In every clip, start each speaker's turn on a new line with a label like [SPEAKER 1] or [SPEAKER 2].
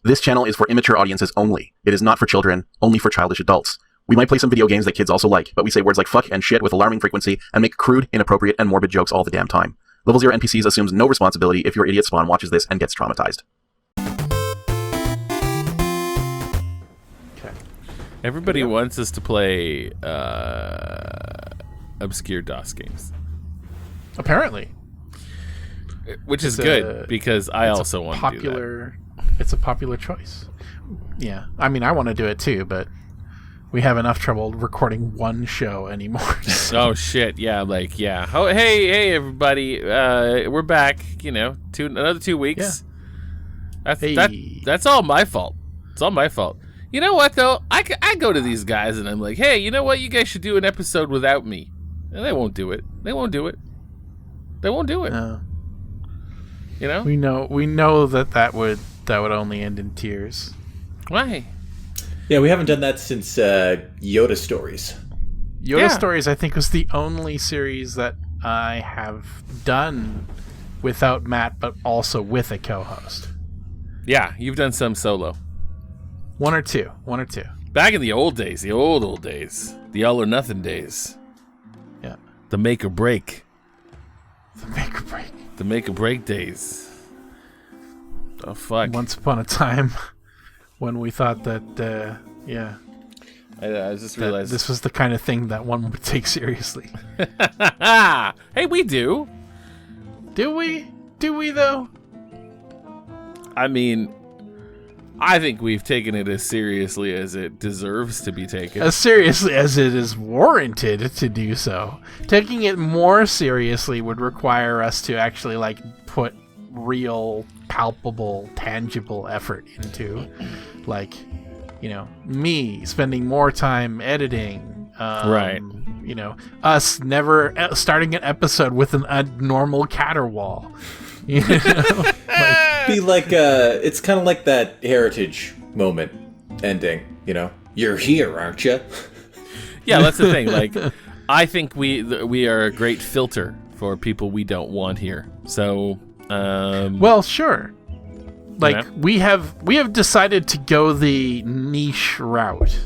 [SPEAKER 1] This channel is for immature audiences only. It is not for children, only for childish adults. We might play some video games that kids also like, but we say words like fuck and shit with alarming frequency and make crude, inappropriate, and morbid jokes all the damn time. Level 0 NPCs assumes no responsibility if your idiot spawn watches this and gets traumatized.
[SPEAKER 2] Okay.
[SPEAKER 3] Everybody wants us to play obscure DOS games.
[SPEAKER 2] Apparently.
[SPEAKER 3] Which is good, because I also want to do that.
[SPEAKER 2] It's a popular choice. Yeah. I mean, I want to do it too, but we have enough trouble recording one show anymore. So.
[SPEAKER 3] Oh, shit. Yeah, Oh, hey, everybody. We're back, another 2 weeks.
[SPEAKER 2] Yeah.
[SPEAKER 3] That's all my fault. It's all my fault. You know what, though? I go to these guys and I'm like, hey, you know what? You guys should do an episode without me. And they won't do it. They won't do it.
[SPEAKER 2] We know that would only end in tears.
[SPEAKER 3] Why?
[SPEAKER 4] Yeah, we haven't done that since Yoda Stories.
[SPEAKER 2] Yoda Stories, I think, was the only series that I have done without Matt, but also with a co-host.
[SPEAKER 3] Yeah, you've done some solo.
[SPEAKER 2] One or two.
[SPEAKER 3] Back in the old days, the old days. The all or nothing days.
[SPEAKER 2] Yeah.
[SPEAKER 3] The make or break.
[SPEAKER 2] The
[SPEAKER 3] The make or break days. Oh, fuck.
[SPEAKER 2] Once upon a time when we thought that,
[SPEAKER 3] I just realized
[SPEAKER 2] this was the kind of thing that one would take seriously.
[SPEAKER 3] Hey, we do.
[SPEAKER 2] Do we? Do we, though?
[SPEAKER 3] I mean, I think we've taken it as seriously as it deserves to be taken.
[SPEAKER 2] As seriously as it is warranted to do so. Taking it more seriously would require us to actually, put real, palpable, tangible effort into, me spending more time editing.
[SPEAKER 3] Right.
[SPEAKER 2] Us never starting an episode with a normal caterwaul.
[SPEAKER 4] It's kind of like that Heritage moment ending, You're here, aren't you?
[SPEAKER 3] Yeah, that's the thing. I think we are a great filter for people we don't want here. So,
[SPEAKER 2] well, sure. We have decided to go the niche route,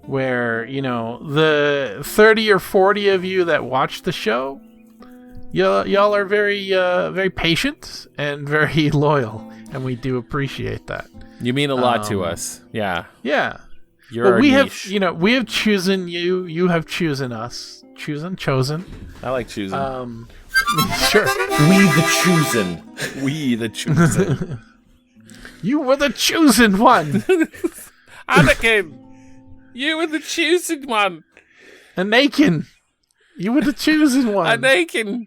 [SPEAKER 2] where the 30 or 40 of you that watch the show, y'all are very very patient and very loyal, and we do appreciate that.
[SPEAKER 3] You mean a lot to us. Yeah.
[SPEAKER 2] Yeah.
[SPEAKER 3] You're our niche.
[SPEAKER 2] We have chosen you. You have chosen us. Chosen.
[SPEAKER 3] I like choosing.
[SPEAKER 2] Sure.
[SPEAKER 4] We the chosen.
[SPEAKER 2] You were the chosen one.
[SPEAKER 3] Anakin, you were the chosen one.
[SPEAKER 2] Anakin, you were the chosen one.
[SPEAKER 3] Anakin,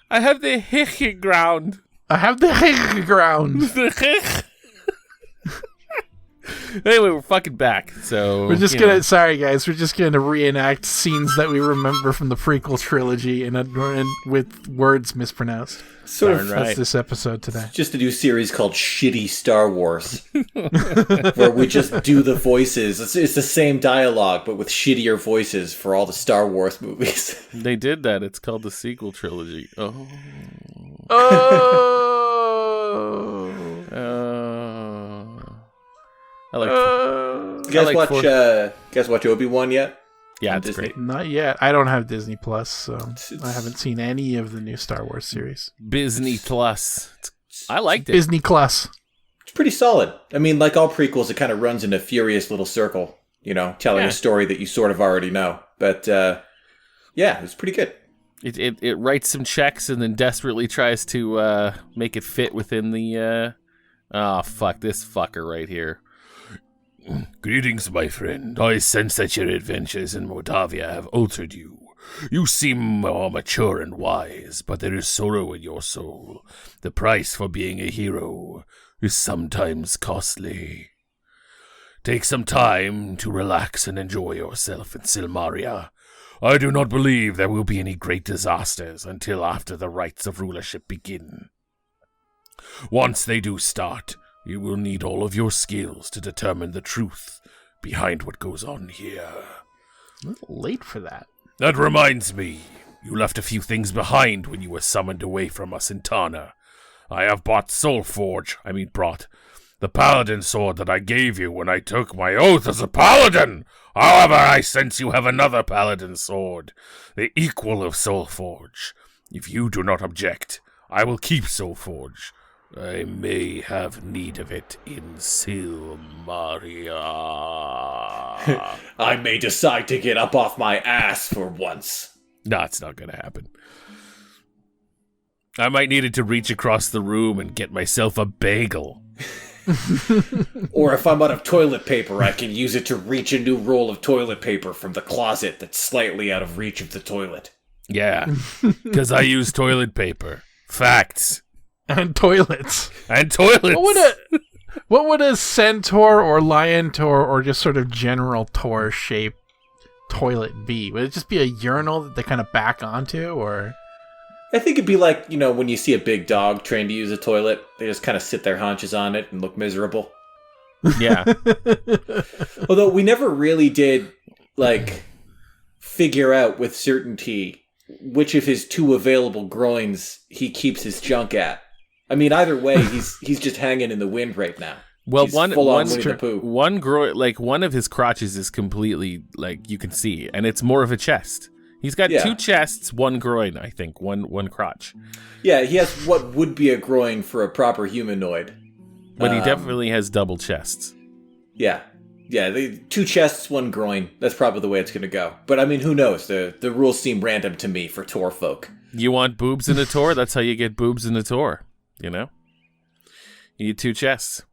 [SPEAKER 3] I have the high ground. Anyway, we're fucking back. So
[SPEAKER 2] we're just gonna. Sorry, guys. We're just gonna reenact scenes that we remember from the prequel trilogy and with words mispronounced. That's this episode today.
[SPEAKER 4] Just a new series called Shitty Star Wars, where we just do the voices. It's the same dialogue, but with shittier voices for all the Star Wars movies.
[SPEAKER 3] They did that. It's called the sequel trilogy.
[SPEAKER 4] You guys watch Obi-Wan yet?
[SPEAKER 3] Yeah, it's
[SPEAKER 4] Disney?
[SPEAKER 3] great.
[SPEAKER 2] Not yet. I don't have Disney Plus, so I haven't seen any of the new Star Wars series.
[SPEAKER 3] Disney Plus. I liked it.
[SPEAKER 2] Disney Plus.
[SPEAKER 4] It's pretty solid. I mean, like all prequels, it kind of runs in a furious little circle, telling a story that you sort of already know. But, it's pretty good.
[SPEAKER 3] It writes some checks and then desperately tries to make it fit within the... fuck this fucker right here. Greetings, my friend. I sense that your adventures in Mordavia have altered you. You seem more mature and wise, but there is sorrow in your soul. The price for being a hero is sometimes costly. Take some time to relax and enjoy yourself in Silmaria. I do not believe there will be any great disasters until after the rites of rulership begin. Once they do start, you will need all of your skills to determine the truth behind what goes on here.
[SPEAKER 2] A little late for that.
[SPEAKER 3] That reminds me, you left a few things behind when you were summoned away from us in Tarna. I have brought the The paladin sword that I gave you when I took my oath as a paladin! However, I sense you have another paladin sword, the equal of Soulforge. If you do not object, I will keep Soulforge. I may have need of it in Silmaria.
[SPEAKER 4] I may decide to get up off my ass for once.
[SPEAKER 3] No, it's not going to happen. I might need it to reach across the room and get myself a bagel.
[SPEAKER 4] Or if I'm out of toilet paper, I can use it to reach a new roll of toilet paper from the closet that's slightly out of reach of the toilet.
[SPEAKER 3] Yeah, because I use toilet paper. Facts.
[SPEAKER 2] And toilets.
[SPEAKER 3] And toilets.
[SPEAKER 2] What would a centaur or lion tor or just sort of general tor shape toilet be? Would it just be a urinal that they kind of back onto, or?
[SPEAKER 4] I think it'd be like, when you see a big dog trained to use a toilet, they just kind of sit their haunches on it and look miserable.
[SPEAKER 3] Yeah.
[SPEAKER 4] Although we never really did, figure out with certainty which of his two available groins he keeps his junk at. I mean, either way, he's just hanging in the wind right now.
[SPEAKER 3] Well,
[SPEAKER 4] he's
[SPEAKER 3] one groin, one of his crotches is completely, you can see, and it's more of a chest. He's got two chests, one groin, I think, one crotch.
[SPEAKER 4] Yeah, he has what would be a groin for a proper humanoid.
[SPEAKER 3] But he definitely has double chests.
[SPEAKER 4] Yeah. Yeah, two chests, one groin. That's probably the way it's going to go. But, I mean, who knows? The rules seem random to me for Tor folk.
[SPEAKER 3] You want boobs in a Tor? That's how you get boobs in a Tor, You need two chests.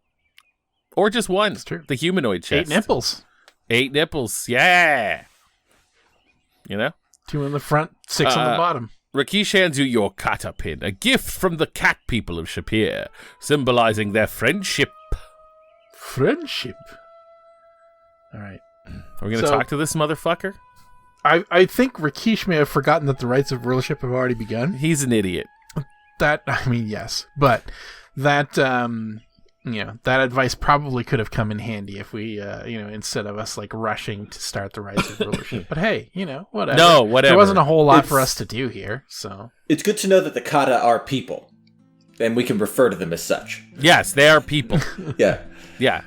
[SPEAKER 3] Or just one. That's true. The humanoid chest.
[SPEAKER 2] 8 nipples.
[SPEAKER 3] 8 nipples, yeah!
[SPEAKER 2] 2 in the front, 6 on the bottom.
[SPEAKER 3] Rakesh hands you your kata pin, a gift from the cat people of Shapier, symbolizing their friendship.
[SPEAKER 2] Friendship? All right.
[SPEAKER 3] Are we going to talk to this motherfucker?
[SPEAKER 2] I think Rakesh may have forgotten that the rites of rulership have already begun.
[SPEAKER 3] He's an idiot.
[SPEAKER 2] Yes. But that, that advice probably could have come in handy if we, instead of us rushing to start the rites of rulership. But hey, whatever.
[SPEAKER 3] No, whatever.
[SPEAKER 2] There wasn't a whole lot for us to do here, so.
[SPEAKER 4] It's good to know that the kata are people, and we can refer to them as such.
[SPEAKER 3] Yes, they are people.
[SPEAKER 4] Yeah.
[SPEAKER 3] Yeah.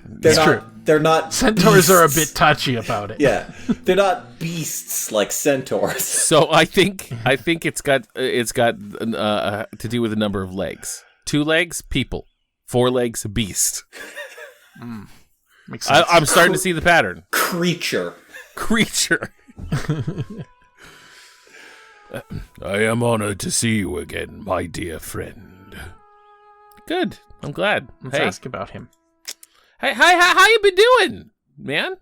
[SPEAKER 4] They're not
[SPEAKER 2] centaurs
[SPEAKER 4] beasts.
[SPEAKER 2] Are a bit touchy about it.
[SPEAKER 4] Yeah. They're not beasts like centaurs.
[SPEAKER 3] So I think it's got to do with the number of legs. 2 legs, people. 4 legs, beast.
[SPEAKER 2] Makes sense.
[SPEAKER 3] I'm starting to see the pattern.
[SPEAKER 4] Creature.
[SPEAKER 3] I am honored to see you again, my dear friend. Good. I'm glad.
[SPEAKER 2] Let's ask about him.
[SPEAKER 3] Hey, how you been doing, man?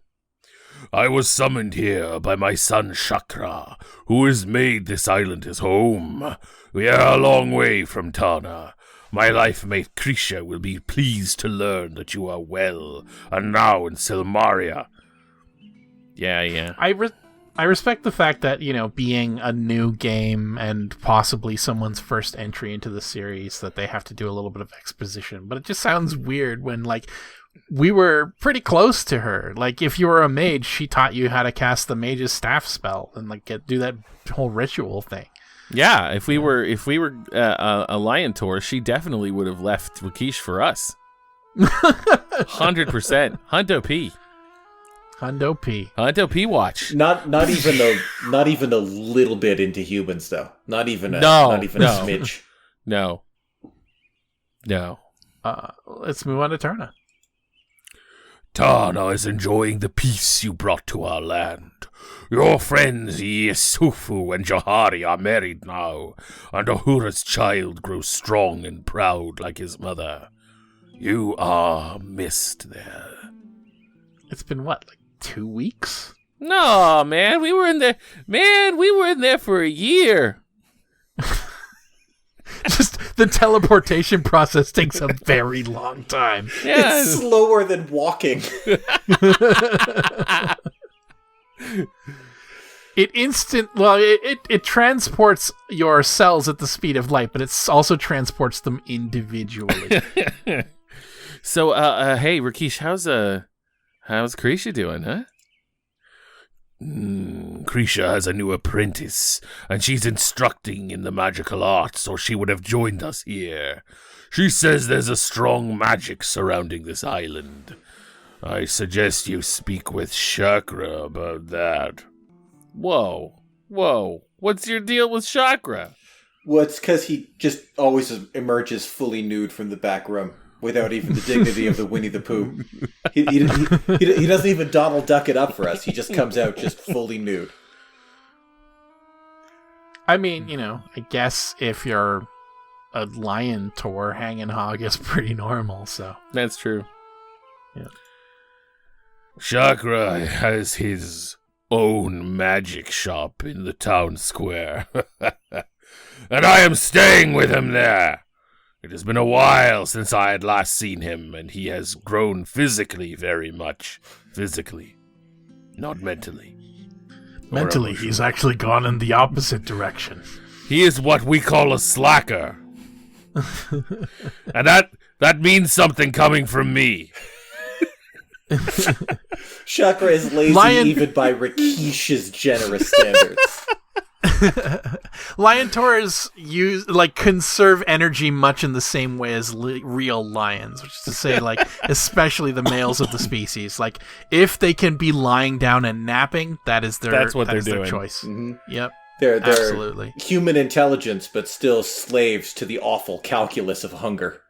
[SPEAKER 3] I was summoned here by my son Chakra, who has made this island his home. We are a long way from Tarna. My life mate Krisha will be pleased to learn that you are well, and now in Silmaria. Yeah.
[SPEAKER 2] I respect the fact that, being a new game and possibly someone's first entry into the series, that they have to do a little bit of exposition. But it just sounds weird when, we were pretty close to her. If you were a mage, she taught you how to cast the mage's staff spell and, do that whole ritual thing.
[SPEAKER 3] Yeah, if we were a lion tour, she definitely would have left Rakesh for us. 100%. Hundo P watch.
[SPEAKER 4] Not even a little bit into humans though. Not even a smidge.
[SPEAKER 3] No.
[SPEAKER 2] Let's move on to Tarna.
[SPEAKER 3] Tarna is enjoying the peace you brought to our land. Your friends Yesufu and Jahari are married now, and Ahura's child grows strong and proud like his mother. You are missed there.
[SPEAKER 2] It's been 2 weeks?
[SPEAKER 3] No, man, we were in there for a year.
[SPEAKER 2] Just the teleportation process takes a very long time.
[SPEAKER 3] Yeah.
[SPEAKER 4] It's slower than walking.
[SPEAKER 2] It transports your cells at the speed of light, but it also transports them individually.
[SPEAKER 3] So, hey, Rakesh, how's Krisha doing, huh? Krisha has a new apprentice, and she's instructing in the magical arts, or she would have joined us here. She says there's a strong magic surrounding this island. I suggest you speak with Chakra about that. Whoa. What's your deal with Chakra?
[SPEAKER 4] Well, it's because he just always emerges fully nude from the back room without even the dignity of the Winnie the Pooh. He doesn't even Donald Duck it up for us. He just comes out just fully nude.
[SPEAKER 2] I mean, I guess if you're a lion tour, hanging hog is pretty normal, so.
[SPEAKER 3] That's true.
[SPEAKER 2] Yeah.
[SPEAKER 3] Chakra has his own magic shop in the town square. And I am staying with him there. It has been a while since I had last seen him, and he has grown physically very much. Physically. Not mentally.
[SPEAKER 2] Mentally, he's actually gone in the opposite direction.
[SPEAKER 3] He is what we call a slacker. And that means something coming from me.
[SPEAKER 4] Chakra is lazy even by Rakish's generous standards.
[SPEAKER 2] Lion tours conserve energy much in the same way as real lions, which is to say, especially the males of the species. If they can be lying down and napping, that's what they're doing. Their choice.
[SPEAKER 4] Mm-hmm.
[SPEAKER 2] Yep.
[SPEAKER 4] They're
[SPEAKER 2] absolutely
[SPEAKER 4] human intelligence, but still slaves to the awful calculus of hunger.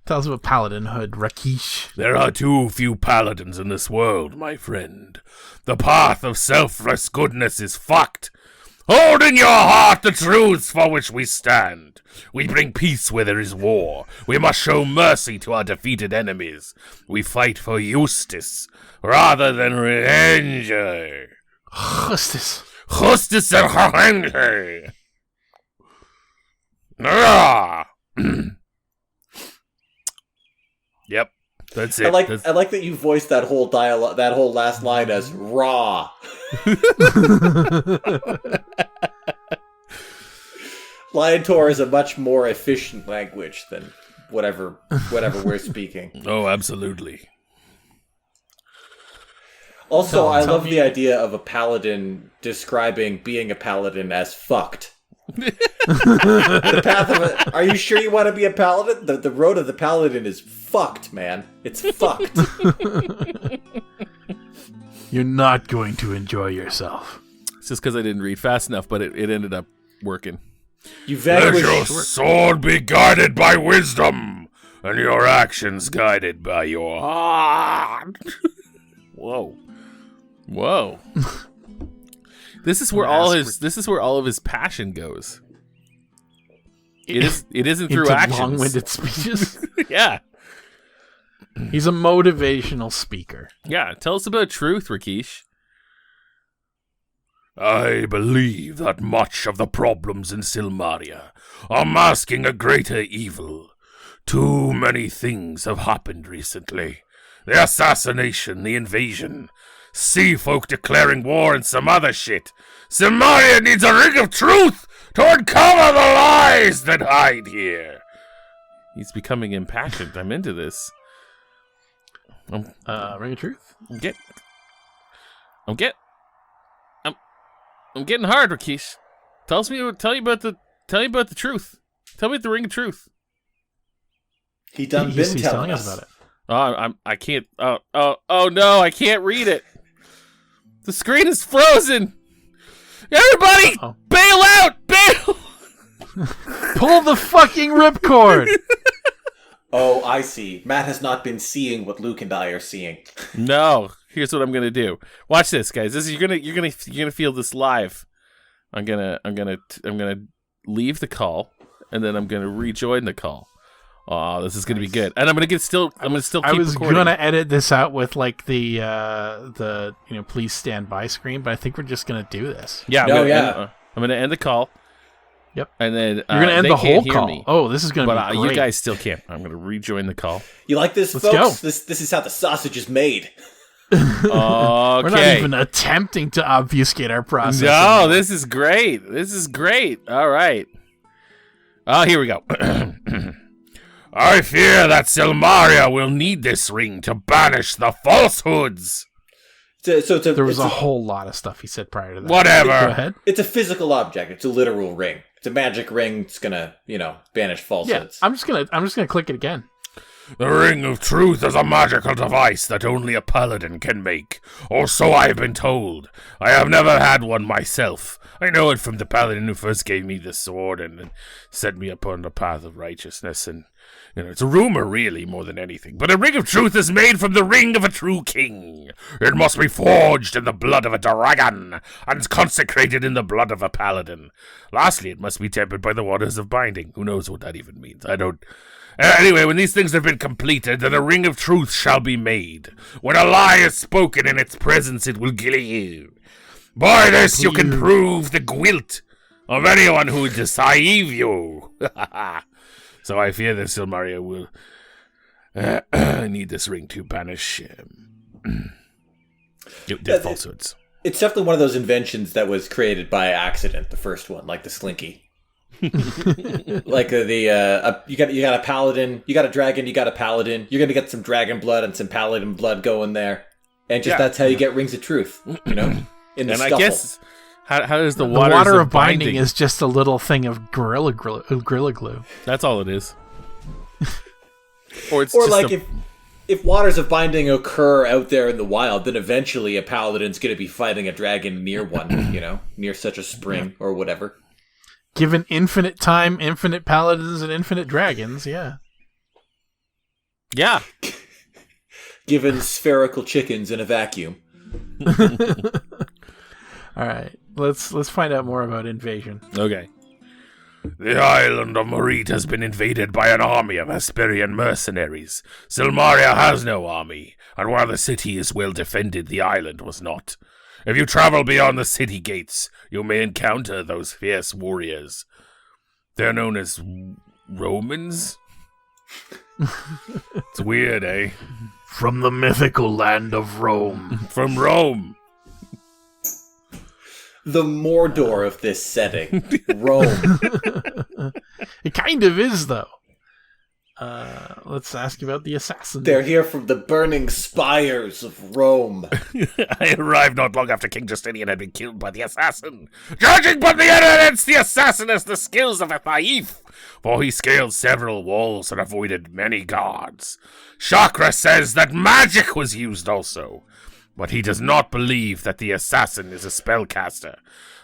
[SPEAKER 2] Tell us about paladinhood, Rakish.
[SPEAKER 3] There are too few paladins in this world, my friend. The path of selfless goodness is fucked. Hold in your heart the truths for which we stand. We bring peace where there is war. We must show mercy to our defeated enemies. We fight for justice rather than revenge.
[SPEAKER 2] Justice.
[SPEAKER 3] Justice and revenge. Yep, that's it.
[SPEAKER 4] I like that you voiced that whole dialogue, that whole last line as raw. Lion Tor is a much more efficient language than whatever we're speaking.
[SPEAKER 3] Oh, absolutely.
[SPEAKER 4] Also, I love the idea of a paladin describing being a paladin as fucked. The path of are you sure you want to be a paladin? The road of the paladin is fucked, man. It's fucked.
[SPEAKER 2] You're not going to enjoy yourself.
[SPEAKER 3] It's just because I didn't read fast enough, but it ended up working.
[SPEAKER 4] You vanquished.
[SPEAKER 3] Let your sword be guided by wisdom, and your actions guided by your heart. Whoa. This is where all of his passion goes. It isn't through actions.
[SPEAKER 2] Long-winded speeches.
[SPEAKER 3] Yeah.
[SPEAKER 2] He's a motivational speaker.
[SPEAKER 3] Yeah, tell us about truth, Rakish. I believe that much of the problems in Silmaria are masking a greater evil. Too many things have happened recently. The assassination, the invasion, sea folk declaring war, and some other shit. Silmaria needs a ring of truth to uncover the lies that hide here. He's becoming impassioned. I'm into this.
[SPEAKER 2] Ring of truth?
[SPEAKER 3] I'm getting hard, Rakish. Tell you about the truth. Tell me the ring of truth.
[SPEAKER 4] He's been telling us
[SPEAKER 2] about it.
[SPEAKER 3] Oh, I can't. Oh no, I can't read it. The screen is frozen. Everybody, bail out! Bail!
[SPEAKER 2] Pull the fucking ripcord.
[SPEAKER 4] Oh, I see. Matt has not been seeing what Luke and I are seeing.
[SPEAKER 3] No. Here's what I'm gonna do. Watch this, guys. You're gonna feel this live. I'm gonna leave the call, and then I'm gonna rejoin the call. Oh, this is gonna be good. And I'm gonna still keep recording.
[SPEAKER 2] I was gonna edit this out with the please stand by screen, but I think we're just gonna do this.
[SPEAKER 3] Yeah. I'm gonna end the call.
[SPEAKER 2] Yep.
[SPEAKER 3] And then
[SPEAKER 2] you're gonna end the whole call. Me. Oh, this is gonna be great.
[SPEAKER 3] You guys still can't. I'm gonna rejoin the call.
[SPEAKER 4] You like this,
[SPEAKER 2] Let's
[SPEAKER 4] folks?
[SPEAKER 2] Go.
[SPEAKER 4] This is how the sausage is made.
[SPEAKER 3] Okay.
[SPEAKER 2] We're not even attempting to obfuscate our process.
[SPEAKER 3] No, this is great. All right. Oh, here we go. I fear that Silmaria will need this ring to banish the falsehoods.
[SPEAKER 2] There was a whole lot of stuff he said prior to that.
[SPEAKER 3] Whatever.
[SPEAKER 2] Go ahead.
[SPEAKER 4] It's a physical object. It's a literal ring. It's a magic ring. It's gonna, banish falsehoods.
[SPEAKER 2] Yeah, I'm just gonna click it again.
[SPEAKER 3] The Ring of Truth is a magical device that only a paladin can make, or so I've been told. I have never had one myself. I know it from the paladin who first gave me this sword and set me upon the path of righteousness, and it's a rumor, really, more than anything. But a Ring of Truth is made from the ring of a true king. It must be forged in the blood of a dragon, and consecrated in the blood of a paladin. Lastly, it must be tempered by the waters of binding. Who knows what that even means? I don't... Anyway, when these things have been completed, then a Ring of Truth shall be made. When a lie is spoken in its presence, it will kill you. By this you can prove the guilt of anyone who deceive you. So I fear that Silmaria will need this ring to banish falsehoods.
[SPEAKER 4] It's definitely one of those inventions that was created by accident, the first one, like the slinky. Like you got a paladin, you got a dragon, you got a paladin. You're gonna get some dragon blood and some paladin blood going there, and that's how you get rings of truth. In the scuffle.
[SPEAKER 3] I guess how does the
[SPEAKER 2] water of binding is just a little thing of gorilla glue.
[SPEAKER 3] That's all it is. Or
[SPEAKER 4] if waters of binding occur out there in the wild, then eventually a paladin's gonna be fighting a dragon near one. Near such a spring or whatever.
[SPEAKER 2] Given infinite time, infinite paladins, and infinite dragons, yeah.
[SPEAKER 3] Yeah.
[SPEAKER 4] Given spherical chickens in a vacuum.
[SPEAKER 2] All right, let's find out more about invasion.
[SPEAKER 3] Okay. The island of Marit has been invaded by an army of Hesperian mercenaries. Silmaria has no army, and while the city is well defended, the island was not. If you travel beyond the city gates, you may encounter those fierce warriors. They're known as Romans? It's weird, eh?
[SPEAKER 2] From the mythical land of Rome.
[SPEAKER 3] From Rome.
[SPEAKER 4] The Mordor of this setting. Rome.
[SPEAKER 2] It kind of is, though. Let's ask about the assassin.
[SPEAKER 4] They're here from the burning spires of Rome.
[SPEAKER 3] I arrived not long after King Justinian had been killed by the assassin. Judging by the evidence, the assassin has the skills of a thief, for he scaled several walls and avoided many guards. Chakra says that magic was used also, but he does not believe that the assassin is a spellcaster.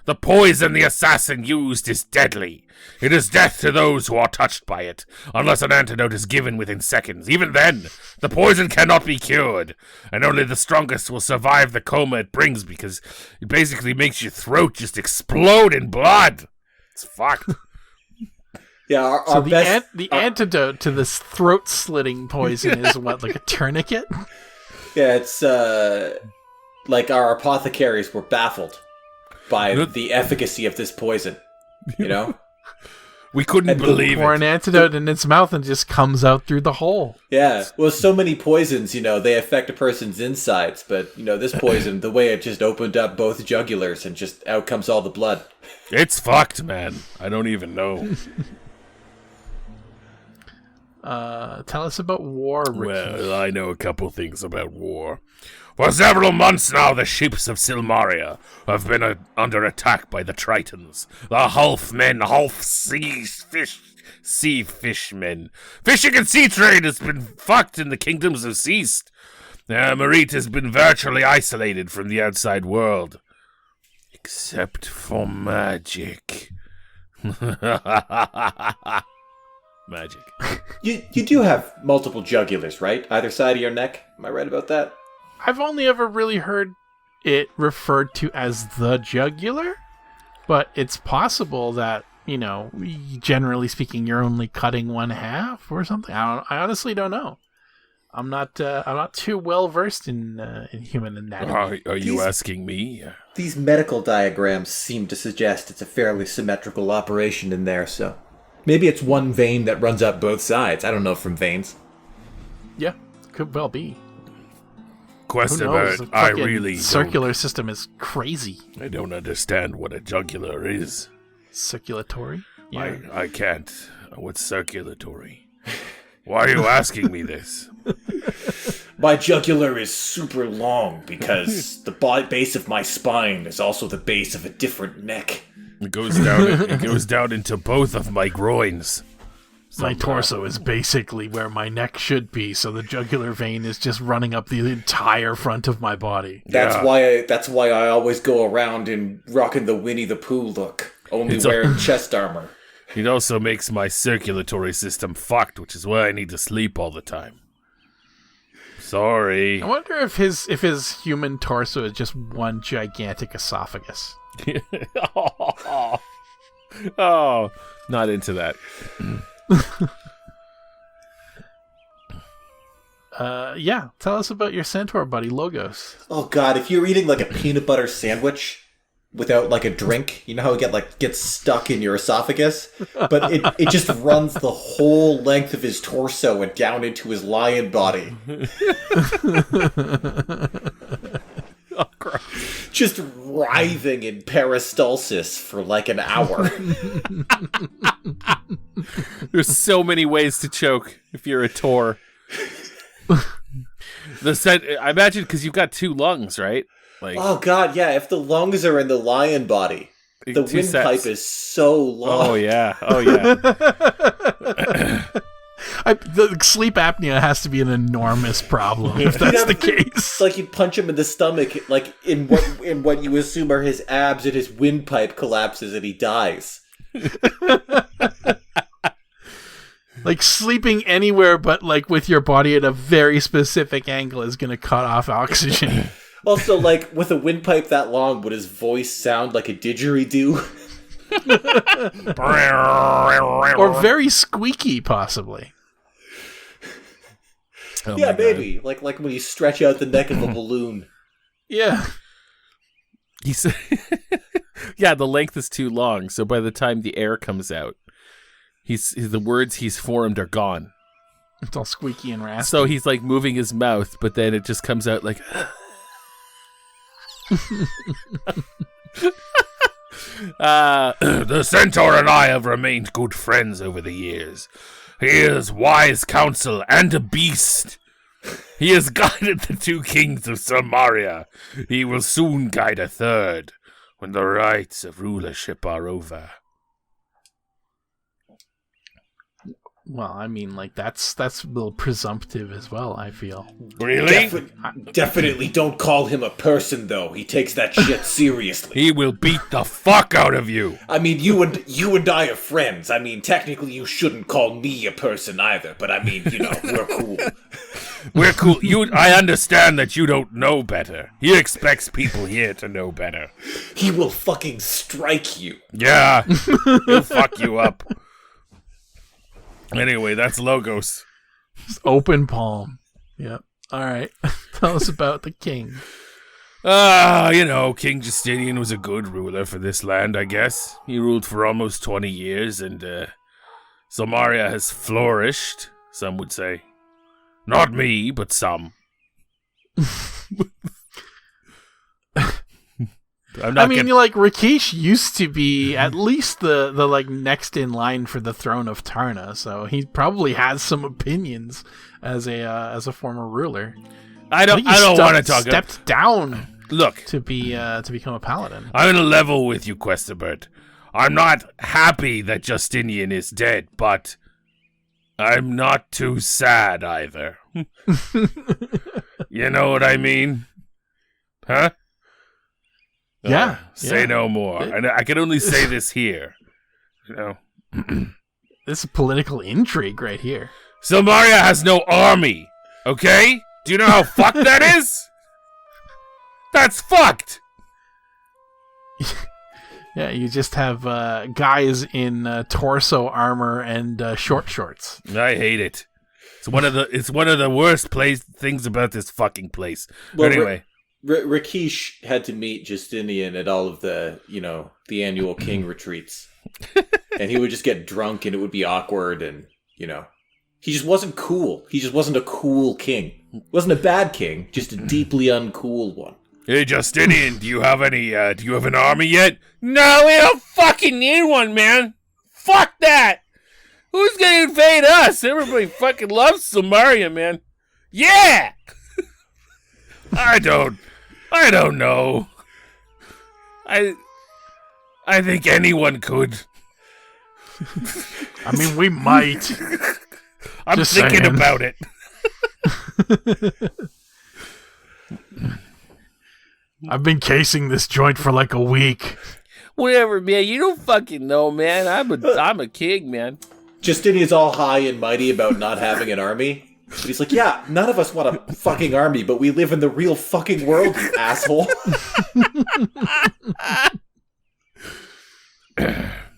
[SPEAKER 3] The poison the assassin used is deadly. It is death to those who are touched by it, unless an antidote is given within seconds. Even then, the poison cannot be cured, and only the strongest will survive the coma it brings, because it basically makes your throat just explode in blood. It's fucked.
[SPEAKER 4] Yeah,
[SPEAKER 2] the antidote to this throat-slitting poison is what, like a tourniquet?
[SPEAKER 4] Yeah, it's like our apothecaries were baffled by the efficacy of this poison,
[SPEAKER 3] We couldn't believe it.
[SPEAKER 2] Pour an antidote in its mouth and just comes out through the hole.
[SPEAKER 4] Yeah, well, so many poisons, they affect a person's insides, but, this poison, the way it just opened up both jugulars and just out comes all the blood.
[SPEAKER 3] It's fucked, man. I don't even know.
[SPEAKER 2] Tell us about war, Ricky.
[SPEAKER 3] Well, I know a couple things about war. For several months now, the ships of Silmaria have been under attack by the Tritons, the Hulf-men, sea fishmen. Fishing and sea trade has been fucked and the kingdoms have ceased. Marit has been virtually isolated from the outside world. Except for magic. Magic.
[SPEAKER 4] You do have multiple jugulars, right? Either side of your neck. Am I right about that?
[SPEAKER 2] I've only ever really heard it referred to as the jugular, but it's possible that, generally speaking, you're only cutting one half or something. I honestly don't know. I'm not too well versed in human anatomy.
[SPEAKER 3] Are you asking me?
[SPEAKER 4] These medical diagrams seem to suggest it's a fairly symmetrical operation in there, so maybe it's one vein that runs up both sides. I don't know from veins.
[SPEAKER 2] Yeah, could well be.
[SPEAKER 3] Quest about I really
[SPEAKER 2] circular system is crazy.
[SPEAKER 3] I don't understand what a jugular is.
[SPEAKER 2] Circulatory? Yeah.
[SPEAKER 3] I can't. What's circulatory? Why are you asking me this?
[SPEAKER 4] My jugular is super long because the base of my spine is also the base of a different neck.
[SPEAKER 3] It goes down into both of my groins.
[SPEAKER 2] My torso is basically where my neck should be, so the jugular vein is just running up the entire front of my body.
[SPEAKER 4] That's why I always go around in rocking the Winnie the Pooh look, only wearing chest armor.
[SPEAKER 3] It also makes my circulatory system fucked, which is why I need to sleep all the time. Sorry.
[SPEAKER 2] I wonder if his human torso is just one gigantic esophagus.
[SPEAKER 3] Oh, not into that.
[SPEAKER 2] Yeah, tell us about your centaur buddy, Logos.
[SPEAKER 4] Oh god, if you're eating like a peanut butter sandwich without like a drink, you know how it gets stuck in your esophagus? But it just runs the whole length of his torso and down into his lion body.
[SPEAKER 3] Oh, gross.
[SPEAKER 4] Just writhing in peristalsis for like an hour.
[SPEAKER 3] There's so many ways to choke if you're a Tor. I imagine because you've got 2 lungs, right? Like,
[SPEAKER 4] oh god, yeah, if the lungs are in the lion body, the windpipe is so long.
[SPEAKER 3] Oh yeah.
[SPEAKER 2] The sleep apnea has to be an enormous problem if that's the case.
[SPEAKER 4] It's like you punch him in the stomach, like in what you assume are his abs, and his windpipe collapses and he dies.
[SPEAKER 2] Like sleeping anywhere but like with your body at a very specific angle is going to cut off oxygen.
[SPEAKER 4] Also, like with a windpipe that long, would his voice sound like a didgeridoo?
[SPEAKER 2] Or very squeaky, possibly.
[SPEAKER 3] Oh
[SPEAKER 4] yeah, maybe. Like when you stretch out the neck of a balloon.
[SPEAKER 2] Yeah.
[SPEAKER 3] Yeah, the length is too long, so by the time the air comes out, the words he's formed are gone.
[SPEAKER 2] It's all squeaky and raspy.
[SPEAKER 3] So he's like moving his mouth, but then it just comes out like... The centaur and I have remained good friends over the years. He is wise counsel and a beast. He has guided the 2 kings of Silmaria. He will soon guide a 3rd when the rites of rulership are over.
[SPEAKER 2] Well, I mean, like, that's a little presumptive as well, I feel.
[SPEAKER 3] Really?
[SPEAKER 4] Definitely don't call him a person, though. He takes that shit seriously.
[SPEAKER 3] He will beat the fuck out of you.
[SPEAKER 4] I mean, you and I are friends. I mean, technically you shouldn't call me a person either, but I mean, you know, we're cool.
[SPEAKER 3] We're cool. I understand that you don't know better. He expects people here to know better.
[SPEAKER 4] He will fucking strike you.
[SPEAKER 3] Yeah. He'll fuck you up. Anyway, that's Logos.
[SPEAKER 2] Open palm. Yep. All right. Tell us about the king.
[SPEAKER 3] King Justinian was a good ruler for this land, I guess. He ruled for almost 20 years, and Silmaria has flourished, some would say. Not me, but some.
[SPEAKER 2] Rakesh used to be at least the like next in line for the throne of Tarna, so he probably has some opinions as a former ruler.
[SPEAKER 3] I don't want to talk.
[SPEAKER 2] Stepped down.
[SPEAKER 3] Look,
[SPEAKER 2] to become a paladin.
[SPEAKER 3] I'm gonna level with you, Questibert. I'm not happy that Justinian is dead, but I'm not too sad either. You know what I mean? Huh?
[SPEAKER 2] Yeah.
[SPEAKER 3] Say no more. And I can only say this here. You know.
[SPEAKER 2] This is political intrigue right here.
[SPEAKER 3] Silmaria has no army. Okay? Do you know how fucked that is? That's fucked.
[SPEAKER 2] Yeah, you just have guys in torso armor and short shorts.
[SPEAKER 3] I hate it. It's one of the worst things about this fucking place.
[SPEAKER 4] Well,
[SPEAKER 3] anyway.
[SPEAKER 4] Rakesh had to meet Justinian at all of the, the annual king retreats. And he would just get drunk and it would be awkward and, he just wasn't cool. He just wasn't a cool king. Wasn't a bad king, just a deeply uncool one.
[SPEAKER 3] Hey, Justinian, do you have an army yet? No, we don't fucking need one, man. Fuck that. Who's gonna invade us? Everybody fucking loves Silmaria, man. Yeah! I don't know. I think anyone could.
[SPEAKER 2] I mean, we might.
[SPEAKER 3] I'm
[SPEAKER 2] Just
[SPEAKER 3] thinking
[SPEAKER 2] saying.
[SPEAKER 3] about it.
[SPEAKER 2] I've been casing this joint for like a week.
[SPEAKER 3] Whatever, man. You don't fucking know, man. I'm a king, man.
[SPEAKER 4] Justinian's all high and mighty about not having an army. But he's like, yeah, none of us want a fucking army, but we live in the real fucking world, you asshole.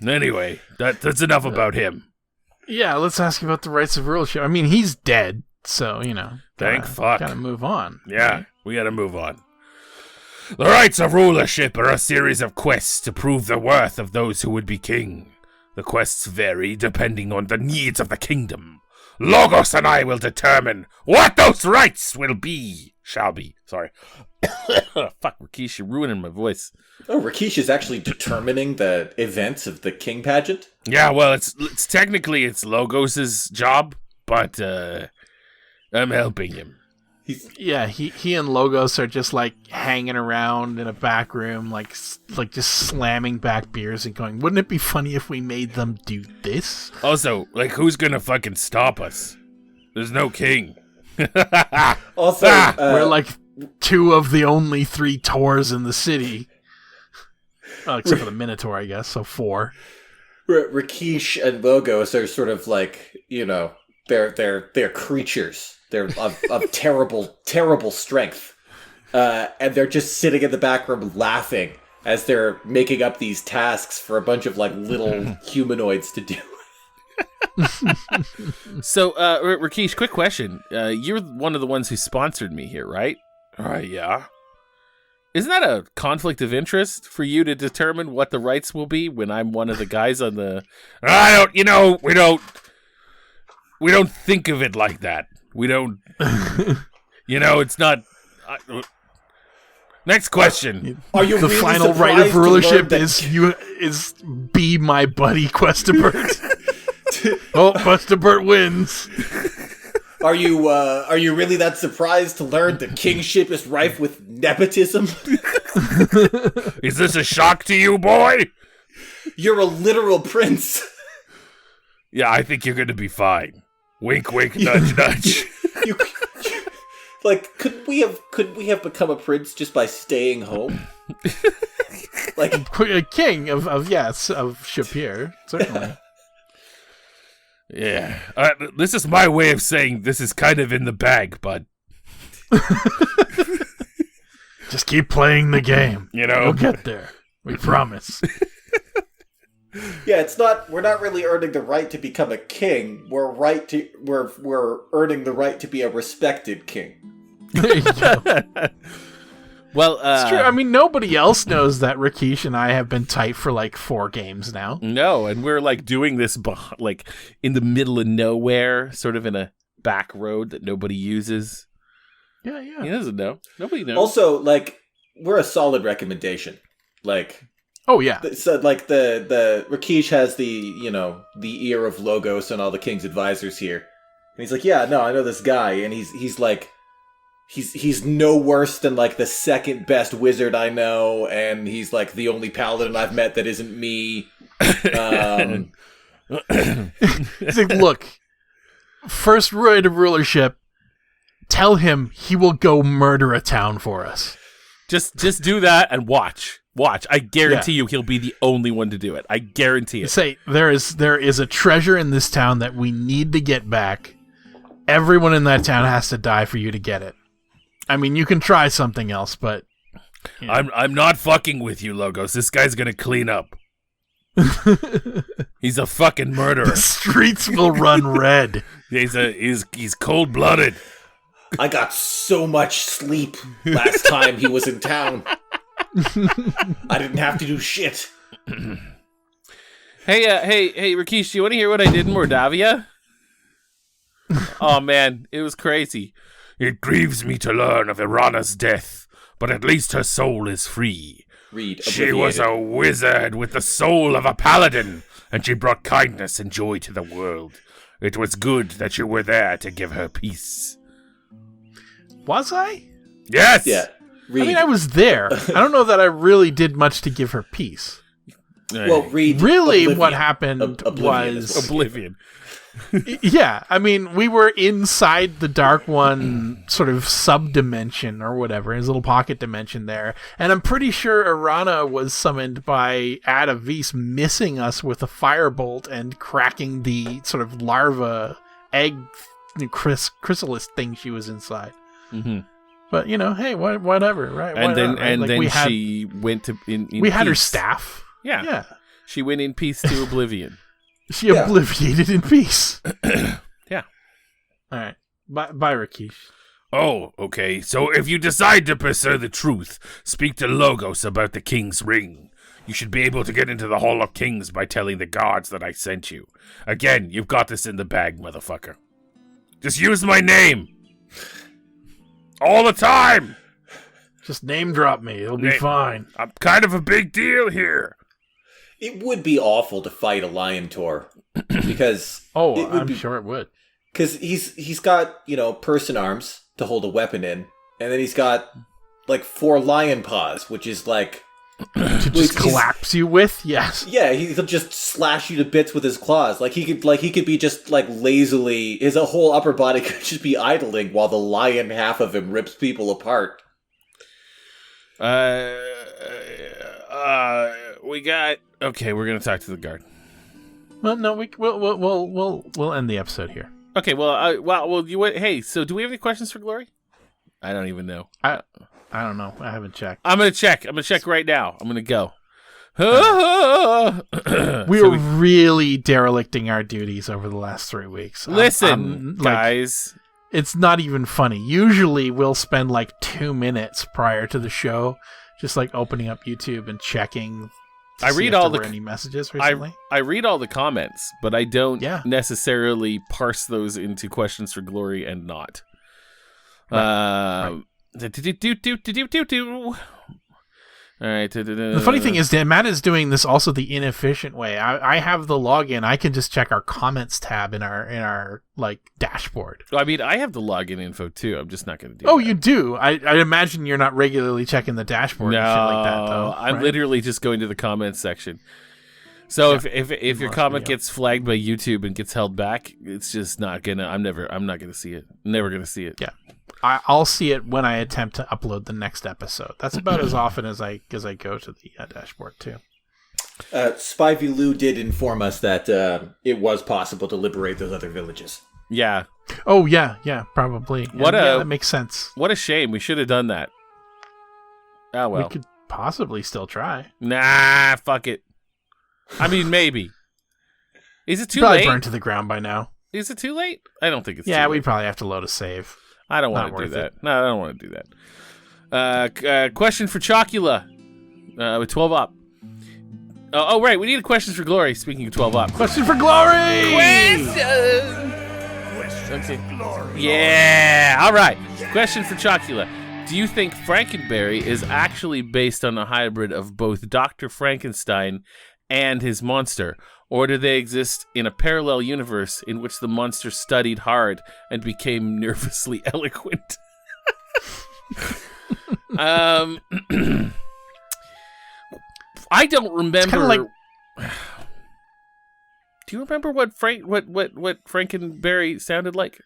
[SPEAKER 3] Anyway, that's enough about him.
[SPEAKER 2] Yeah, let's ask about the rights of rulership. I mean, he's dead, so,
[SPEAKER 3] Thank fuck.
[SPEAKER 2] Gotta move on.
[SPEAKER 3] Yeah, we gotta move on. The rites of rulership are a series of quests to prove the worth of those who would be king. The quests vary depending on the needs of the kingdom. Logos and I will determine what those rites shall be. Sorry. Fuck, Rakesh, you're ruining my voice.
[SPEAKER 4] Oh, Rakesh is actually determining the events of the king pageant?
[SPEAKER 3] Yeah, well, it's technically it's Logos' job, but I'm helping him.
[SPEAKER 2] He and Logos are just like hanging around in a back room, like just slamming back beers and going, wouldn't it be funny if we made them do this?
[SPEAKER 3] Also, like, who's gonna fucking stop us? There's no king.
[SPEAKER 4] Also,
[SPEAKER 2] we're like two of the only 3 Tors in the city. Well, except for the Minotaur, I guess, so 4.
[SPEAKER 4] Rakesh and Logos are sort of like, they're creatures. They're of terrible, terrible strength. And they're just sitting in the back room laughing as they're making up these tasks for a bunch of like little humanoids to do.
[SPEAKER 3] So, Rakesh, quick question. You're one of the ones who sponsored me here, right? Yeah. Isn't that a conflict of interest for you to determine what the rights will be when I'm one of the guys on the... we don't think of it like that. We don't... it's not... Next question.
[SPEAKER 4] Are you
[SPEAKER 2] the
[SPEAKER 4] really
[SPEAKER 2] final right of
[SPEAKER 4] surprised to
[SPEAKER 2] rulership
[SPEAKER 4] learn that-
[SPEAKER 2] is be my buddy Questibert. Oh, Questibert wins.
[SPEAKER 4] Are you really that surprised to learn the kingship is rife with nepotism?
[SPEAKER 3] Is this a shock to you, boy?
[SPEAKER 4] You're a literal prince.
[SPEAKER 3] Yeah, I think you're going to be fine. Wink, wink, nudge, nudge.
[SPEAKER 4] Could we have become a prince just by staying home? Like
[SPEAKER 2] A king of Shapier, certainly.
[SPEAKER 3] Yeah. This is my way of saying this is kind of in the bag, bud.
[SPEAKER 2] Just keep playing the game. We'll get there. We promise.
[SPEAKER 4] Yeah, we're not really earning the right to become a king. We're earning the right to be a respected king.
[SPEAKER 2] There you go.
[SPEAKER 3] Well,
[SPEAKER 2] it's true. I mean, nobody else knows that Rakesh and I have been tight for like 4 games now.
[SPEAKER 3] No, and we're like doing this like in the middle of nowhere, sort of in a back road that nobody uses.
[SPEAKER 2] Yeah.
[SPEAKER 3] He doesn't know. Nobody knows.
[SPEAKER 4] Also, like, we're a solid recommendation. Like,
[SPEAKER 2] oh yeah.
[SPEAKER 4] So like the Rakesh has the ear of Logos and all the king's advisors here, and he's like, yeah, no, I know this guy, and he's like. He's no worse than like the second best wizard I know, and he's like the only paladin I've met that isn't me.
[SPEAKER 2] It's like, look, first right of rulership, tell him he will go murder a town for us.
[SPEAKER 3] Just do that and watch. I guarantee you he'll be the only one to do it. I guarantee it.
[SPEAKER 2] Say there is a treasure in this town that we need to get back. Everyone in that town has to die for you to get it. I mean, you can try something else, but
[SPEAKER 3] I'm not fucking with you, Logos. This guy's gonna clean up. He's a fucking murderer.
[SPEAKER 2] The streets will run red.
[SPEAKER 3] He's cold-blooded.
[SPEAKER 4] I got so much sleep last time he was in town. I didn't have to do shit.
[SPEAKER 3] Hey, Rakesh, do you want to hear what I did in Mordavia? Oh man, it was crazy. It grieves me to learn of Irana's death, but at least her soul is free. She was a wizard with the soul of a paladin, and she brought kindness and joy to the world. It was good that you were there to give her peace.
[SPEAKER 2] Was I?
[SPEAKER 3] Yes!
[SPEAKER 4] Yeah.
[SPEAKER 2] I mean, I was there. I don't know that I really did much to give her peace.
[SPEAKER 4] Well, read
[SPEAKER 2] really
[SPEAKER 4] Oblivion.
[SPEAKER 2] what happened
[SPEAKER 4] Oblivion
[SPEAKER 2] was
[SPEAKER 3] Oblivion.
[SPEAKER 2] yeah, I mean, we were inside the Dark One sort of sub-dimension or whatever, his little pocket dimension there, and I'm pretty sure Arana was summoned by Adavis missing us with a firebolt and cracking the sort of larva egg chrysalis thing she was inside.
[SPEAKER 3] Mm-hmm.
[SPEAKER 2] But, hey, whatever, right?
[SPEAKER 3] And then,
[SPEAKER 2] right?
[SPEAKER 3] and
[SPEAKER 2] like,
[SPEAKER 3] then she went to in
[SPEAKER 2] we had her
[SPEAKER 3] peace.
[SPEAKER 2] staff.
[SPEAKER 3] Yeah. She went in peace to Oblivion.
[SPEAKER 2] She obliviated in peace.
[SPEAKER 3] Yeah.
[SPEAKER 2] All right. Bye, Rakesh.
[SPEAKER 3] Oh, okay. So if you decide to pursue the truth, speak to Logos about the King's Ring. You should be able to get into the Hall of Kings by telling the guards that I sent you. Again, you've got this in the bag, motherfucker. Just use my name. All the time.
[SPEAKER 2] Just name drop me. It'll be fine.
[SPEAKER 3] I'm kind of a big deal here.
[SPEAKER 4] It would be awful to fight a lion Tor because
[SPEAKER 2] I'm sure it would.
[SPEAKER 4] Because he's got person arms to hold a weapon in, and then he's got like 4 lion paws, which is like
[SPEAKER 2] to just collapse you with. Yes.
[SPEAKER 4] Yeah, he'll just slash you to bits with his claws. Like he could be just like lazily. His whole upper body could just be idling while the lion half of him rips people apart.
[SPEAKER 3] We got. Okay, we're gonna talk to the guard.
[SPEAKER 2] Well, no, we'll end the episode here.
[SPEAKER 3] Okay, well, you went. Hey, so do we have any questions for Glory? I don't even know.
[SPEAKER 2] I don't know. I haven't checked.
[SPEAKER 3] I'm gonna check right now. I'm gonna go.
[SPEAKER 2] We were really derelicting our duties over the last 3 weeks.
[SPEAKER 3] Listen, guys.
[SPEAKER 2] It's not even funny. Usually we'll spend like 2 minutes prior to the show just like opening up YouTube and checking.
[SPEAKER 3] I read all the
[SPEAKER 2] any messages recently.
[SPEAKER 3] I read all the comments, but I don't
[SPEAKER 2] Yeah.
[SPEAKER 3] necessarily parse those into questions for Glory and not.
[SPEAKER 2] Right.
[SPEAKER 3] All right.
[SPEAKER 2] The funny thing is that Matt is doing this also the inefficient way. I have the login. I can just check our comments tab in our like dashboard.
[SPEAKER 3] I mean, I have the login info too. I'm just not going to do that.
[SPEAKER 2] Oh, you do? I imagine you're not regularly checking the dashboard and shit like that, though.
[SPEAKER 3] I'm
[SPEAKER 2] right?
[SPEAKER 3] literally just going to the comments section. So if your comment gets flagged by YouTube and gets held back, it's just not gonna. I'm not gonna see it. Never gonna see it.
[SPEAKER 2] Yeah. I'll see it when I attempt to upload the next episode. That's about as often as I go to the dashboard too.
[SPEAKER 4] Spivey Lou did inform us that it was possible to liberate those other villages.
[SPEAKER 3] Yeah.
[SPEAKER 2] Oh yeah, probably. That makes sense.
[SPEAKER 3] What a shame. We should have done that. Oh well.
[SPEAKER 2] We could possibly still try.
[SPEAKER 3] Nah, fuck it. I mean, maybe. Is it too
[SPEAKER 2] probably
[SPEAKER 3] late?
[SPEAKER 2] Burned to the ground by now.
[SPEAKER 3] Is it too late? I don't think it's too
[SPEAKER 2] Yeah,
[SPEAKER 3] late.
[SPEAKER 2] we probably have to load a save.
[SPEAKER 3] I don't want to do that. No, I don't want to do that. Question for Chocula with 12 up. Oh, right. We need a question for Glory. Speaking of 12 up.
[SPEAKER 2] Question for Glory!
[SPEAKER 3] Question for Glory. Yeah. All right. Question for Chocula. Do you think Frankenberry is actually based on a hybrid of both Dr. Frankenstein and his monster? Or do they exist in a parallel universe in which the monster studied hard and became nervously eloquent? I don't remember.
[SPEAKER 2] Like...
[SPEAKER 3] Do you remember what Frankenberry sounded like?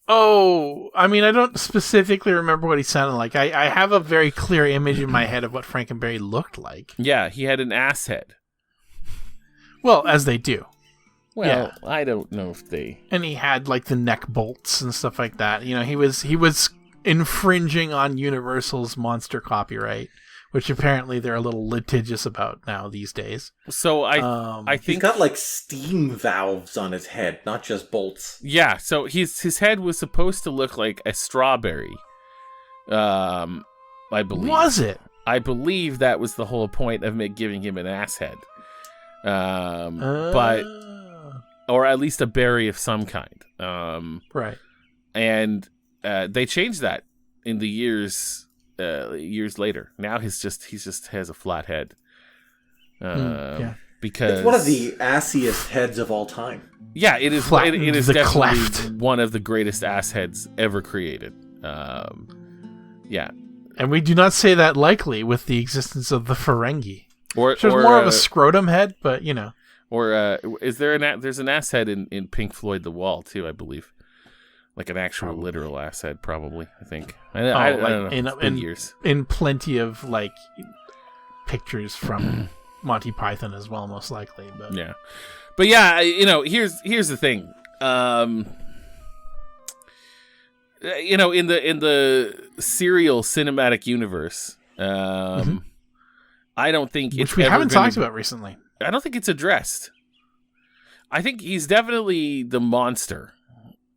[SPEAKER 2] Oh, I mean, I don't specifically remember what he sounded like. I have a very clear image in my head of what Frankenberry looked like.
[SPEAKER 3] Yeah, he had an ass head.
[SPEAKER 2] Well, as they do.
[SPEAKER 3] Well,
[SPEAKER 2] yeah.
[SPEAKER 3] I don't know if they...
[SPEAKER 2] And he had, like, the neck bolts and stuff like that. You know, he was infringing on Universal's monster copyright, which apparently they're a little litigious about now these days.
[SPEAKER 3] So I think...
[SPEAKER 4] He's got, like, steam valves on his head, not just bolts.
[SPEAKER 3] Yeah, so his head was supposed to look like a strawberry. I believe.
[SPEAKER 2] Was it?
[SPEAKER 3] I believe that was the whole point of giving him an ass head. But or at least a berry of some kind.
[SPEAKER 2] Right.
[SPEAKER 3] And they changed that in the years later. Now he just has a flat head.
[SPEAKER 2] Yeah.
[SPEAKER 3] Because
[SPEAKER 4] it's one of the assiest heads of all time.
[SPEAKER 3] Yeah, it is. It is definitely
[SPEAKER 2] cleft.
[SPEAKER 3] One of the greatest ass heads ever created. Yeah.
[SPEAKER 2] And we do not say that lightly with the existence of the Ferengi.
[SPEAKER 3] Or
[SPEAKER 2] There's more of a scrotum head, but you know.
[SPEAKER 3] Or is there there's an ass head in Pink Floyd The Wall too, I believe. Like an actual literal ass head, probably, I think. I don't know. It's been years. In
[SPEAKER 2] plenty of like pictures from Monty Python as well, most likely. But
[SPEAKER 3] yeah. But yeah, you know, here's the thing. You know, in the serial cinematic universe, I don't think
[SPEAKER 2] which we haven't talked about recently.
[SPEAKER 3] I don't think it's addressed. I think he's definitely the monster,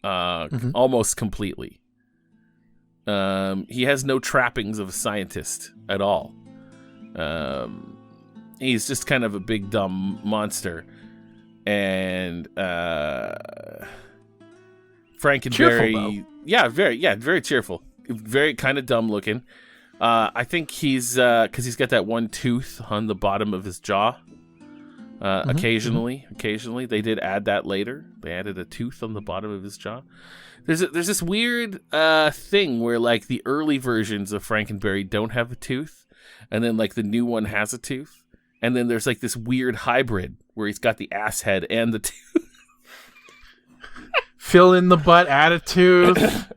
[SPEAKER 3] almost completely. He has no trappings of a scientist at all. He's just kind of a big dumb monster. And Frankenberry, very cheerful, very kind of dumb looking. I think he's because he's got that one tooth on the bottom of his jaw. Occasionally, they did add that later. They added a tooth on the bottom of his jaw. There's this weird thing where like the early versions of Frankenberry don't have a tooth, and then like the new one has a tooth. And then there's like this weird hybrid where he's got the ass head and the tooth.
[SPEAKER 2] Fill in the butt, add a tooth,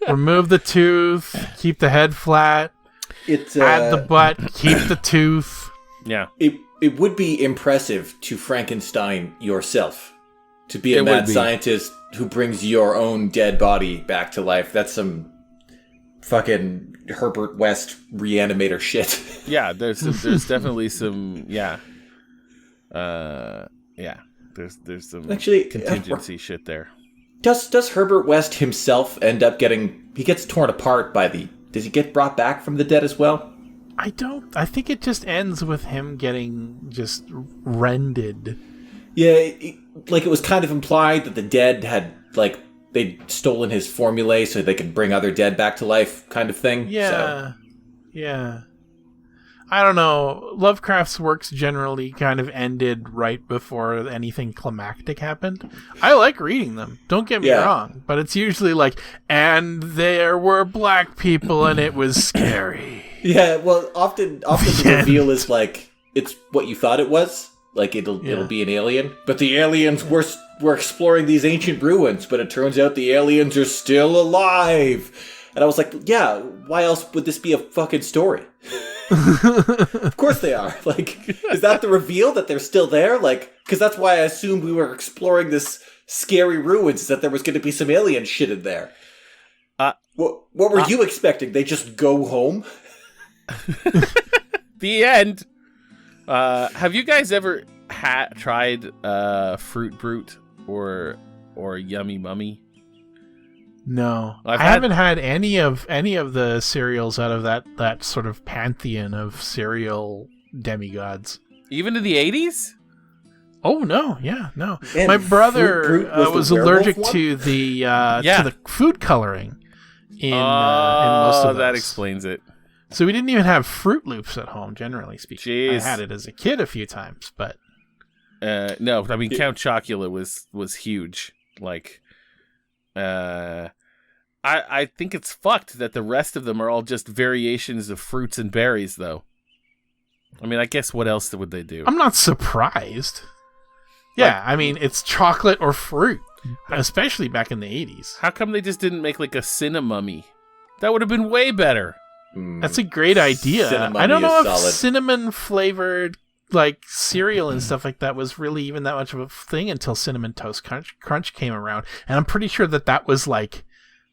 [SPEAKER 2] remove the tooth, keep the head flat, add the butt, keep the tooth.
[SPEAKER 3] Yeah.
[SPEAKER 4] It would be impressive to Frankenstein yourself, to be a mad scientist who brings your own dead body back to life. That's some fucking Herbert West reanimator shit.
[SPEAKER 3] Yeah, there's definitely some there's some
[SPEAKER 4] actually
[SPEAKER 3] contingency shit there.
[SPEAKER 4] Does Herbert West himself end up he gets torn apart does he get brought back from the dead as well?
[SPEAKER 2] I think it just ends with him getting just rended.
[SPEAKER 4] Yeah, it was kind of implied that the dead had like they'd stolen his formulae so they could bring other dead back to life, kind of thing.
[SPEAKER 2] Yeah, yeah. I don't know. Lovecraft's works generally kind of ended right before anything climactic happened. I like reading them, don't get me wrong, but it's usually like, and there were black people and it was scary.
[SPEAKER 4] Yeah, well, often the reveal is like, it's what you thought it was. Like, it'll be an alien. But the aliens were exploring these ancient ruins, but it turns out the aliens are still alive. And I was like, yeah, why else would this be a fucking story? Of course they are. Like, is that the reveal that they're still there? Like, because that's why I assumed we were exploring this scary ruins, that there was going to be some alien shit in there. What were you expecting? They just go home?
[SPEAKER 3] The end. Have you guys ever tried Fruit Brute or Yummy Mummy?
[SPEAKER 2] No, I haven't had any of the cereals out of that sort of pantheon of cereal demigods.
[SPEAKER 3] Even in the 80s?
[SPEAKER 2] Oh no, yeah, no.
[SPEAKER 4] And
[SPEAKER 2] my brother was allergic
[SPEAKER 4] one?
[SPEAKER 2] to the food coloring in most of those.
[SPEAKER 3] That explains it.
[SPEAKER 2] So we didn't even have Fruit Loops at home, generally speaking.
[SPEAKER 3] Jeez.
[SPEAKER 2] I had it as a kid a few times, but
[SPEAKER 3] no, I mean Count Chocula was huge. Like, I think it's fucked that the rest of them are all just variations of fruits and berries, though. I mean, I guess what else would they do?
[SPEAKER 2] I'm not surprised. Yeah, like, I mean, it's chocolate or fruit, especially back in the 80s.
[SPEAKER 3] How come they just didn't make like a Cinna-mummy? That would have been way better.
[SPEAKER 2] That's a great idea.
[SPEAKER 4] Cinna-mummy
[SPEAKER 2] I don't know if
[SPEAKER 4] solid.
[SPEAKER 2] cinnamon flavored like cereal and stuff like that was really even that much of a thing until Cinnamon Toast Crunch came around, and I'm pretty sure that was like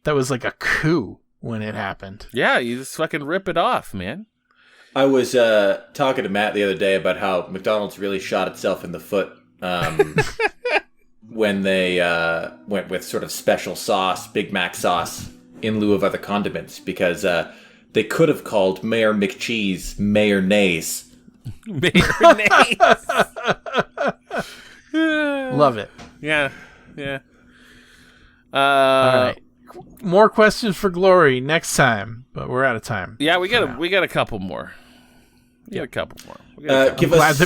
[SPEAKER 2] a coup when it happened.
[SPEAKER 3] Yeah, you just fucking rip it off, man.
[SPEAKER 4] I was talking to Matt the other day about how McDonald's really shot itself in the foot when they went with sort of special sauce, Big Mac sauce, in lieu of other condiments, because they could have called Mayor McCheese Mayonnaise.
[SPEAKER 3] Mayonnaise.
[SPEAKER 2] Love it.
[SPEAKER 3] Yeah.
[SPEAKER 2] All right. More questions for Glory next time, but we're out of time.
[SPEAKER 3] Yeah, we got a couple more. Give
[SPEAKER 4] us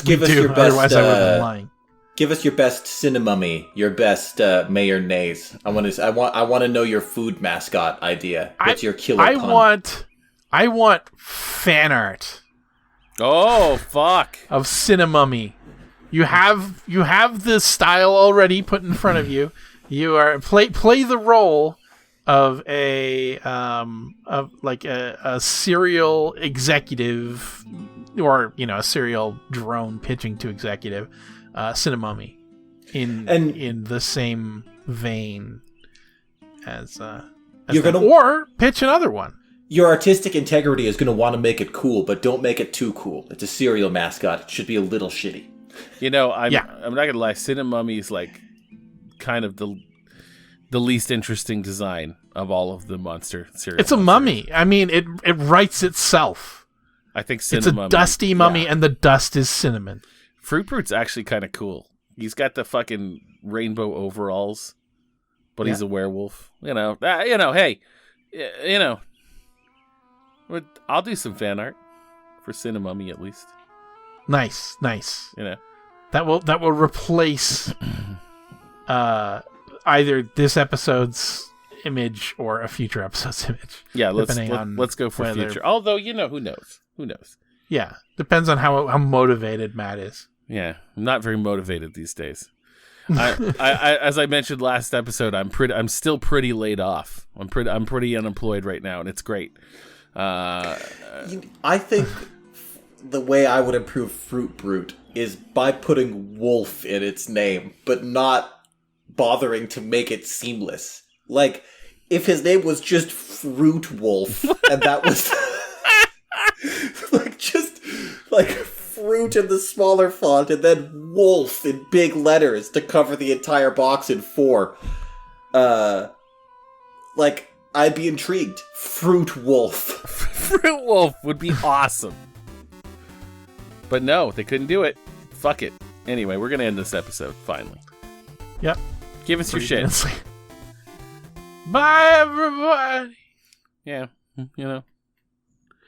[SPEAKER 4] your best.
[SPEAKER 2] Otherwise, I would have been lying.
[SPEAKER 4] Give us your best Cinna-mummy, your best mayonnaise. I want to know your food mascot idea. What's your killer pun?
[SPEAKER 2] I want fan art
[SPEAKER 3] Oh, fuck.
[SPEAKER 2] Of Cinna-mummy. You have the style already put in front of you. You are play the role of a serial executive, or a serial drone pitching to executive, Cinna-mummy, in the same vein as or pitch another one.
[SPEAKER 4] Your artistic integrity is going to want to make it cool, but don't make it too cool. It's a serial mascot. It should be a little shitty.
[SPEAKER 3] I'm not gonna lie. Cinna-mummy is like kind of the least interesting design of all of the monster serial.
[SPEAKER 2] It's a mummy. I mean, it writes itself.
[SPEAKER 3] I think
[SPEAKER 2] it's a dusty mummy, and the dust is cinnamon.
[SPEAKER 3] Fruit Brute's actually kind of cool. He's got the fucking rainbow overalls, but he's a werewolf. Hey, I'll do some fan art for Cinna-mummy at least.
[SPEAKER 2] Nice. That will replace either this episode's image or a future episode's image.
[SPEAKER 3] Yeah, let's go for future. Although who knows? Who knows?
[SPEAKER 2] Yeah, depends on how motivated Matt is.
[SPEAKER 3] Yeah, I'm not very motivated these days. I as I mentioned last episode, I'm still pretty laid off. I'm pretty unemployed right now, and it's great.
[SPEAKER 4] I think the way I would improve Fruit Brute is by putting wolf in its name, but not bothering to make it seamless. Like, if his name was just Fruit Wolf, and that was just fruit in the smaller font, and then wolf in big letters to cover the entire box in 4. I'd be intrigued. Fruit Wolf.
[SPEAKER 3] Fruit Wolf would be awesome. But no, they couldn't do it. Fuck it. Anyway, we're going to end this episode, finally.
[SPEAKER 2] Yep.
[SPEAKER 3] Give us your shit.
[SPEAKER 2] Bye, everybody.
[SPEAKER 3] Yeah,